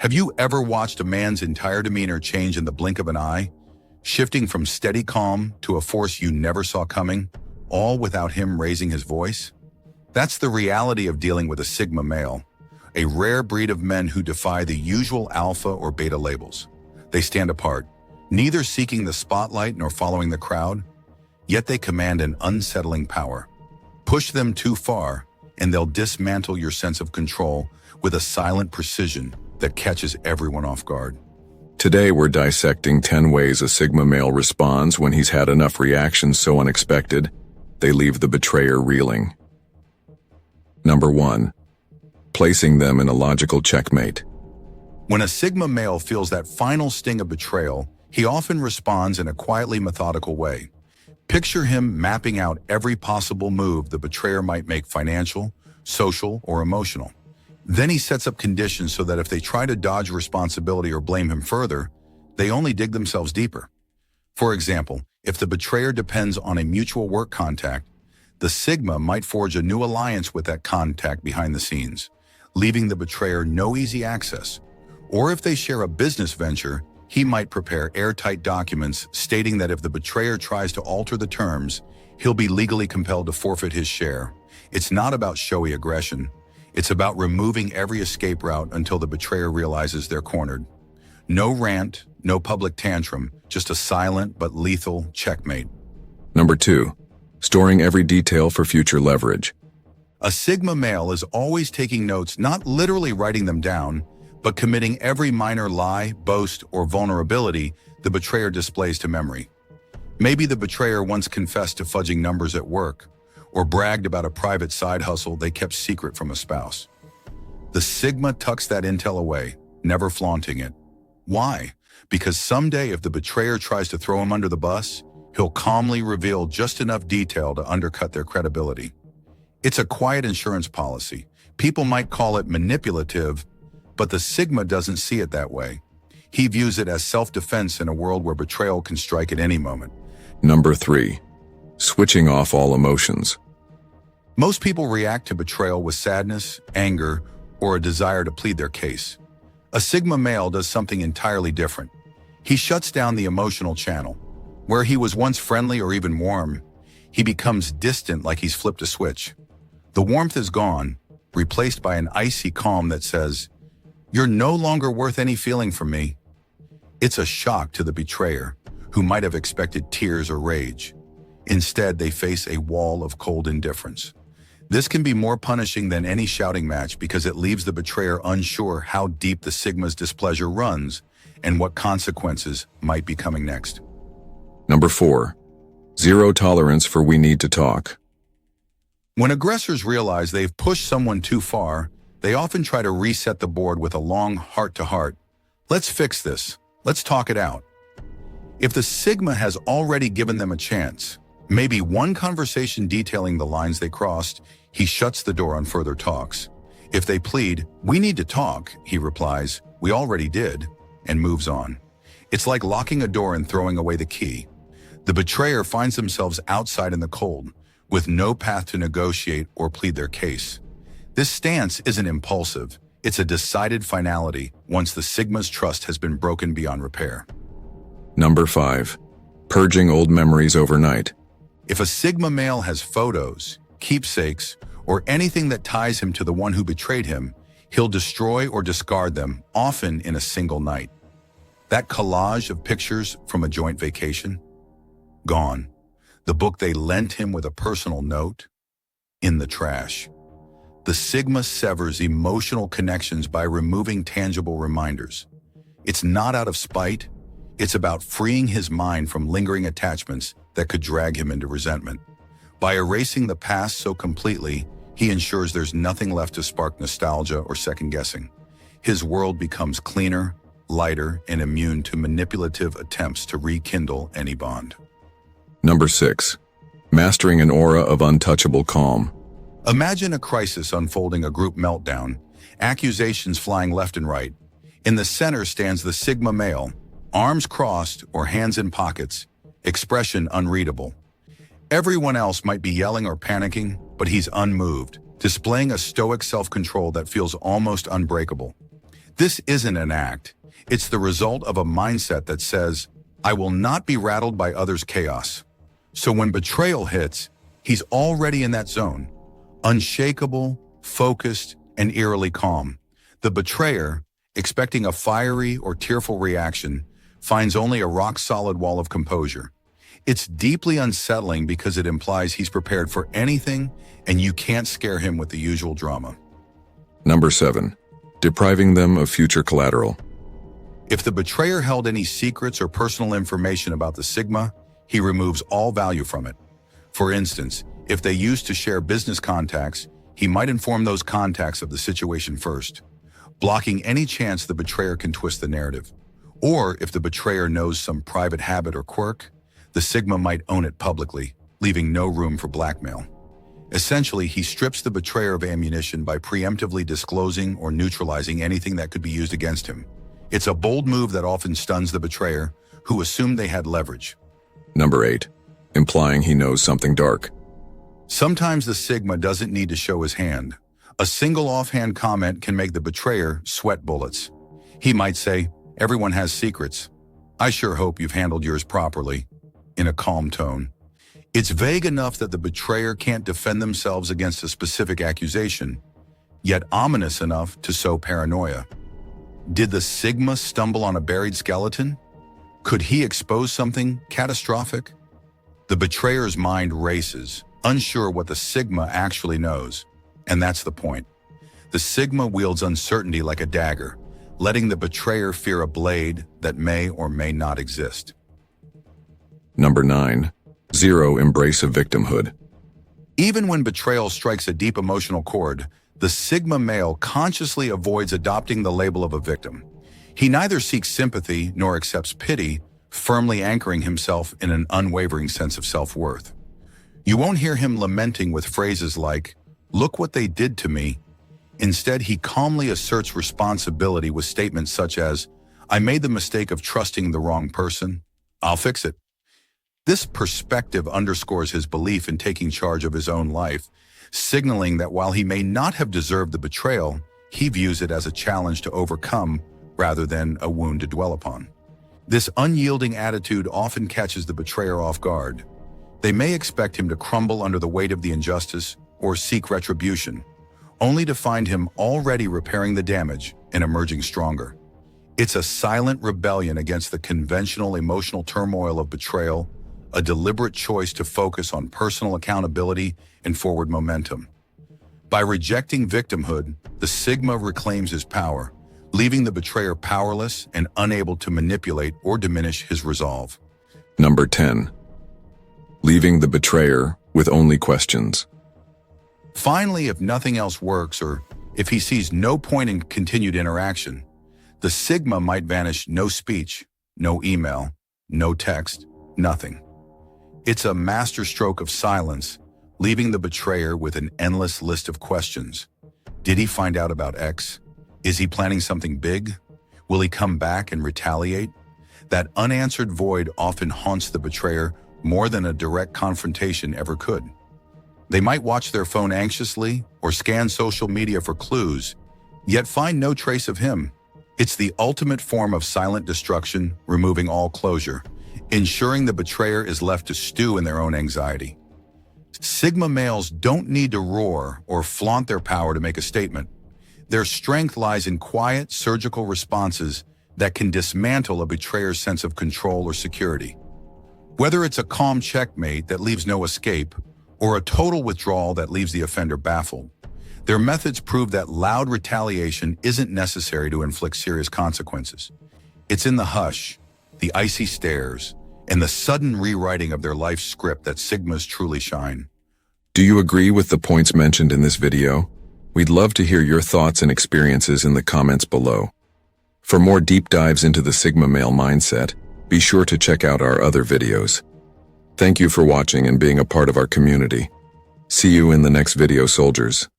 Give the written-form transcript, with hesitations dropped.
Have you ever watched a man's entire demeanor change in the blink of an eye, shifting from steady calm to a force you never saw coming, all without him raising his voice? That's the reality of dealing with a Sigma male, a rare breed of men who defy the usual alpha or beta labels. They stand apart, neither seeking the spotlight nor following the crowd, yet they command an unsettling power. Push them too far, and they'll dismantle your sense of control with a silent precision that catches everyone off guard. Today we're dissecting 10 ways a Sigma male responds when he's had enough reactions so unexpected, they leave the betrayer reeling. Number 1. Placing them in a logical checkmate. When a Sigma male feels that final sting of betrayal, he often responds in a quietly methodical way. Picture him mapping out every possible move the betrayer might make, financial, social, or emotional. Then he sets up conditions so that if they try to dodge responsibility or blame him further, they only dig themselves deeper. For example, if the betrayer depends on a mutual work contact, the Sigma might forge a new alliance with that contact behind the scenes, leaving the betrayer no easy access. Or if they share a business venture, he might prepare airtight documents stating that if the betrayer tries to alter the terms, he'll be legally compelled to forfeit his share. It's not about showy aggression. It's about removing every escape route until the betrayer realizes they're cornered. No rant, no public tantrum, just a silent but lethal checkmate. Number 2. Storing every detail for future leverage. A Sigma male is always taking notes, not literally writing them down, but committing every minor lie, boast, or vulnerability the betrayer displays to memory. Maybe the betrayer once confessed to fudging numbers at work, or bragged about a private side hustle they kept secret from a spouse. The Sigma tucks that intel away, never flaunting it. Why? Because someday if the betrayer tries to throw him under the bus, he'll calmly reveal just enough detail to undercut their credibility. It's a quiet insurance policy. People might call it manipulative, but the Sigma doesn't see it that way. He views it as self-defense in a world where betrayal can strike at any moment. Number 3. Switching off all emotions. Most people react to betrayal with sadness, anger, or a desire to plead their case. A Sigma male does something entirely different. He shuts down the emotional channel. Where he was once friendly or even warm, he becomes distant, like he's flipped a switch. The warmth is gone, replaced by an icy calm that says, "You're no longer worth any feeling from me." It's a shock to the betrayer, who might have expected tears or rage. Instead, they face a wall of cold indifference. This can be more punishing than any shouting match because it leaves the betrayer unsure how deep the Sigma's displeasure runs and what consequences might be coming next. Number 4. Zero tolerance for "we need to talk." When aggressors realize they've pushed someone too far, they often try to reset the board with a long heart-to-heart. "Let's fix this. Let's talk it out." If the Sigma has already given them a chance, maybe one conversation detailing the lines they crossed, he shuts the door on further talks. If they plead, "We need to talk," he replies, "We already did," and moves on. It's like locking a door and throwing away the key. The betrayer finds themselves outside in the cold, with no path to negotiate or plead their case. This stance isn't impulsive. It's a decided finality once the Sigma's trust has been broken beyond repair. Number 5. Purging old memories overnight. If a Sigma male has photos, keepsakes, or anything that ties him to the one who betrayed him, he'll destroy or discard them, often in a single night. That collage of pictures from a joint vacation? Gone. The book they lent him with a personal note? In the trash. The Sigma severs emotional connections by removing tangible reminders. It's not out of spite. It's about freeing his mind from lingering attachments that could drag him into resentment. By erasing the past so completely, he ensures there's nothing left to spark nostalgia or second-guessing. His world becomes cleaner, lighter, and immune to manipulative attempts to rekindle any bond. Number 6. Mastering an aura of untouchable calm. Imagine a crisis unfolding, a group meltdown, accusations flying left and right. In the center stands the Sigma male, arms crossed or hands in pockets, expression unreadable. Everyone else might be yelling or panicking, but he's unmoved, displaying a stoic self-control that feels almost unbreakable. This isn't an act. It's the result of a mindset that says, I will not be rattled by others' chaos. So when betrayal hits, he's already in that zone, unshakable, focused, and eerily calm. The betrayer, expecting a fiery or tearful reaction, finds only a rock-solid wall of composure. It's deeply unsettling because it implies he's prepared for anything and you can't scare him with the usual drama. Number 7. Depriving them of future collateral. If the betrayer held any secrets or personal information about the Sigma, he removes all value from it. For instance, if they used to share business contacts, he might inform those contacts of the situation first, blocking any chance the betrayer can twist the narrative. Or if the betrayer knows some private habit or quirk, the Sigma might own it publicly, leaving no room for blackmail. Essentially, he strips the betrayer of ammunition by preemptively disclosing or neutralizing anything that could be used against him. It's a bold move that often stuns the betrayer, who assumed they had leverage. Number 8. Implying he knows something dark. Sometimes the Sigma doesn't need to show his hand. A single offhand comment can make the betrayer sweat bullets. He might say, "Everyone has secrets. I sure hope you've handled yours properly," in a calm tone. It's vague enough that the betrayer can't defend themselves against a specific accusation, yet ominous enough to sow paranoia. Did the Sigma stumble on a buried skeleton? Could he expose something catastrophic? The betrayer's mind races, unsure what the Sigma actually knows. And that's the point. The Sigma wields uncertainty like a dagger, letting the betrayer fear a blade that may or may not exist. Number 9. Zero embrace of victimhood. Even when betrayal strikes a deep emotional chord, the Sigma male consciously avoids adopting the label of a victim. He neither seeks sympathy nor accepts pity, firmly anchoring himself in an unwavering sense of self-worth. You won't hear him lamenting with phrases like, "Look what they did to me." Instead, he calmly asserts responsibility with statements such as, "I made the mistake of trusting the wrong person. I'll fix it." This perspective underscores his belief in taking charge of his own life, signaling that while he may not have deserved the betrayal, he views it as a challenge to overcome rather than a wound to dwell upon. This unyielding attitude often catches the betrayer off guard. They may expect him to crumble under the weight of the injustice or seek retribution, only to find him already repairing the damage and emerging stronger. It's a silent rebellion against the conventional emotional turmoil of betrayal, a deliberate choice to focus on personal accountability and forward momentum. By rejecting victimhood, the Sigma reclaims his power, leaving the betrayer powerless and unable to manipulate or diminish his resolve. Number 10. Leaving the betrayer with only questions. Finally, if nothing else works or if he sees no point in continued interaction, the Sigma might vanish, no speech, no email, no text, nothing. It's a masterstroke of silence, leaving the betrayer with an endless list of questions. Did he find out about X? Is he planning something big? Will he come back and retaliate? That unanswered void often haunts the betrayer more than a direct confrontation ever could. They might watch their phone anxiously or scan social media for clues, yet find no trace of him. It's the ultimate form of silent destruction, removing all closure, ensuring the betrayer is left to stew in their own anxiety. Sigma males don't need to roar or flaunt their power to make a statement. Their strength lies in quiet, surgical responses that can dismantle a betrayer's sense of control or security. Whether it's a calm checkmate that leaves no escape, or a total withdrawal that leaves the offender baffled, their methods prove that loud retaliation isn't necessary to inflict serious consequences. It's in the hush, the icy stares, and the sudden rewriting of their life script that Sigmas truly shine. Do you agree with the points mentioned in this video? We'd love to hear your thoughts and experiences in the comments below. For more deep dives into the Sigma male mindset, be sure to check out our other videos. Thank you for watching and being a part of our community. See you in the next video, soldiers.